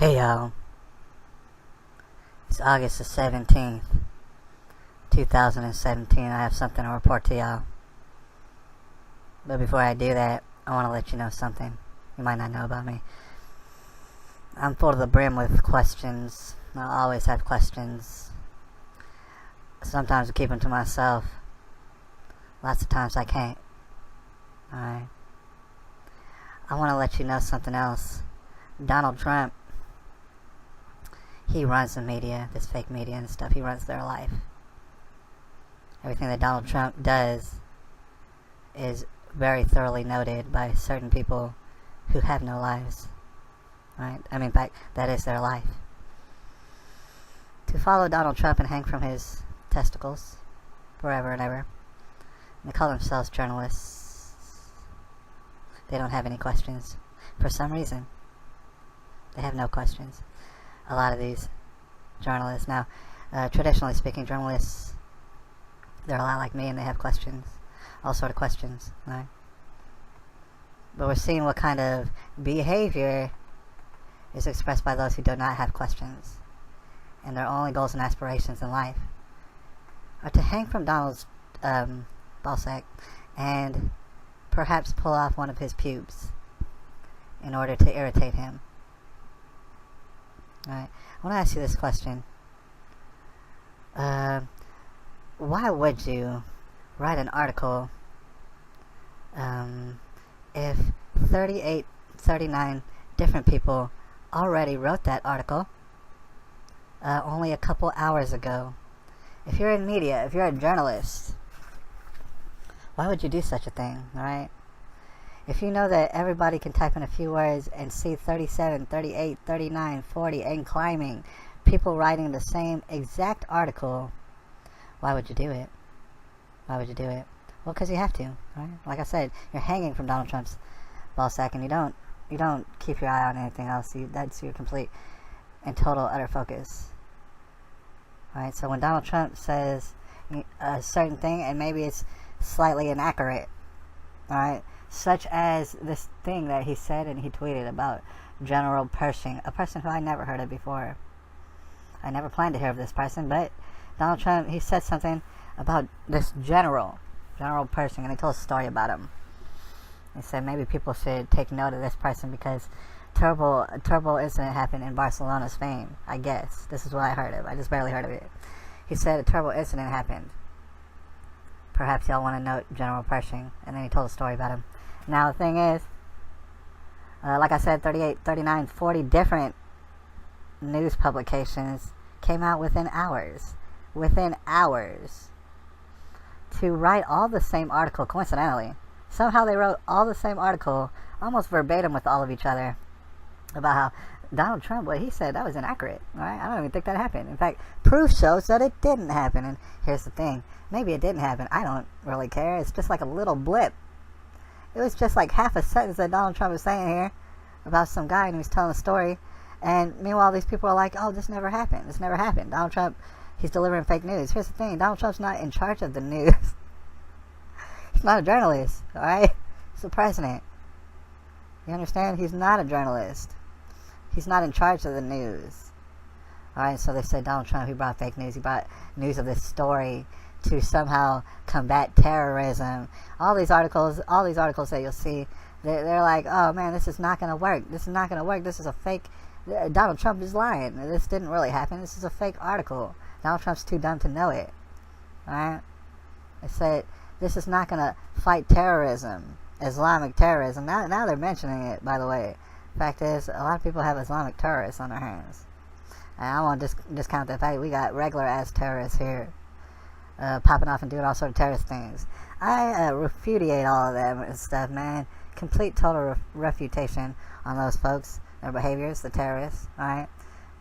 Hey y'all, it's August the 17th, 2017. I have something to report to y'all. But before I do that, I want to let you know something you might not know about me. I'm full to the brim with questions. I always have questions. Sometimes I keep them to myself. Lots of times I can't. Alright. I want to let you know something else. Donald Trump, he runs the media, this fake media and stuff. He runs their life. Everything that Donald Trump does is very thoroughly noted by certain people who have no lives. Right? I mean, in fact, that is their life. To follow Donald Trump and hang from his testicles forever and ever. And they call themselves journalists. They don't have any questions. For some reason, they have no questions. A lot of these journalists now, traditionally speaking, journalists, they're a lot like me and they have questions, all sort of questions, right? But we're seeing what kind of behavior is expressed by those who do not have questions, and their only goals and aspirations in life are to hang from Donald's ballsack and perhaps pull off one of his pubes in order to irritate him. Alright, I want to ask you this question. Why would you write an article if 39 different people already wrote that article only a couple hours ago? If you're in media, if you're a journalist, why would you do such a thing, alright? If you know that everybody can type in a few words and see 37, 38, 39, 40, and climbing, people writing the same exact article, why would you do it? Why would you do it? Well, because you have to, right? Like I said, you're hanging from Donald Trump's ballsack, and you don't keep your eye on anything else. That's your complete and total utter focus. Right? So when Donald Trump says a certain thing, and maybe it's slightly inaccurate, alright, such as this thing that he said and he tweeted about General Pershing, a person who I never heard of before. I never planned to hear of this person, but Donald Trump, he said something about this General Pershing, and he told a story about him. He said maybe people should take note of this person because a terrible incident happened in Barcelona, Spain, I guess. This is what I heard of. I just barely heard of it. He said a terrible incident happened. Perhaps y'all want to note General Pershing. And then he told a story about him. Now the thing is, like I said, 38, 39, 40 different news publications came out within hours. Within hours. To write all the same article, coincidentally. Somehow they wrote all the same article, almost verbatim with all of each other, about how Donald Trump, what he said, that was inaccurate. Right? I don't even think that happened. In fact, proof shows that it didn't happen. And here's the thing. Maybe it didn't happen. I don't really care. It's just like a little blip. It was just like half a sentence that Donald Trump was saying here about some guy, and he was telling a story. And meanwhile, these people are like, oh, this never happened. This never happened. Donald Trump, he's delivering fake news. Here's the thing. Donald Trump's not in charge of the news. He's not a journalist, alright? He's the president. You understand? He's not a journalist. He's not in charge of the news. Alright, so they said Donald Trump, he brought fake news. He brought news of this story to somehow combat terrorism. All these articles that you'll see, they're like, oh man, this is not going to work. This is not going to work. This is a fake. Donald Trump is lying. This didn't really happen. This is a fake article. Donald Trump's too dumb to know it. Alright? They said, this is not going to fight terrorism, Islamic terrorism. Now they're mentioning it, by the way. Fact is, a lot of people have Islamic terrorists on their hands. And I won't discount the fact we got regular ass terrorists here. Popping off and doing all sort of terrorist things. I repudiate all of them and stuff, man. Complete total refutation on those folks, their behaviors, the terrorists, alright?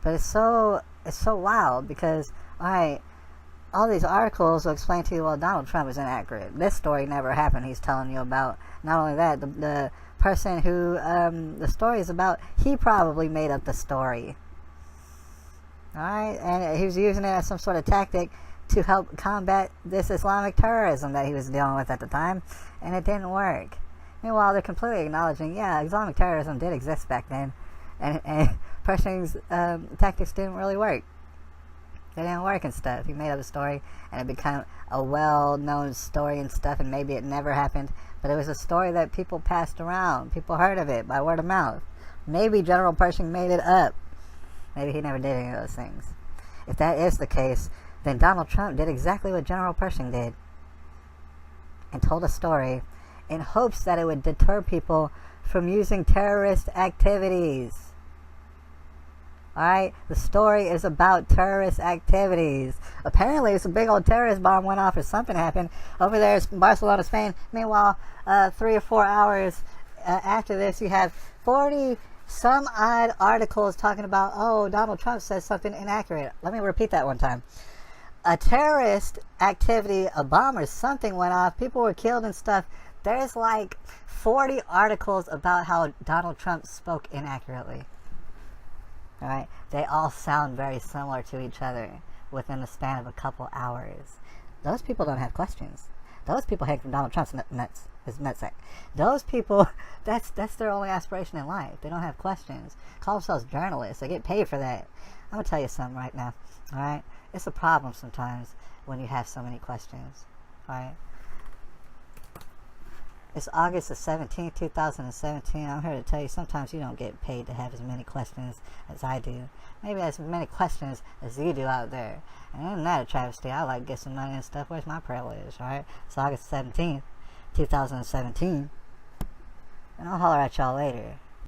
But it's so wild because, alright, all these articles will explain to you, well, Donald Trump is inaccurate. This story never happened, he's telling you about. Not only that, the person who the story is about, he probably made up the story. Alright? And he was using it as some sort of tactic to help combat this Islamic terrorism that he was dealing with at the time, and it didn't work. Meanwhile, they're completely acknowledging, yeah, Islamic terrorism did exist back then, and Pershing's tactics didn't really work. They didn't work and stuff. He made up a story, and it became a well-known story and stuff, and maybe it never happened, but it was a story that people passed around. People heard of it by word of mouth. Maybe General Pershing made it up. Maybe he never did any of those things. If that is the case, then Donald Trump did exactly what General Pershing did and told a story in hopes that it would deter people from using terrorist activities. Alright? The story is about terrorist activities. Apparently, it's a big old terrorist bomb went off or something happened over there in Barcelona, Spain. Meanwhile, 3 or 4 hours after this, you have 40 some odd articles talking about, oh, Donald Trump says something inaccurate. Let me repeat that one time. A terrorist activity, a bomb or something went off. People were killed and stuff. There's like 40 articles about how Donald Trump spoke inaccurately. Alright? They all sound very similar to each other within the span of a couple hours. Those people don't have questions. Those people hang from Donald Trump's nuts. His nutsack. Those people, that's their only aspiration in life. They don't have questions. Call themselves journalists. They get paid for that. I'm going to tell you something right now. Alright? It's a problem sometimes when you have so many questions. Alright? It's August the 17th, 2017. I'm here to tell you sometimes you don't get paid to have as many questions as I do. Maybe as many questions as you do out there. And isn't that a travesty? I like to get some money and stuff. Where's my privilege? Alright? It's August 17th, 2017. And I'll holler at y'all later.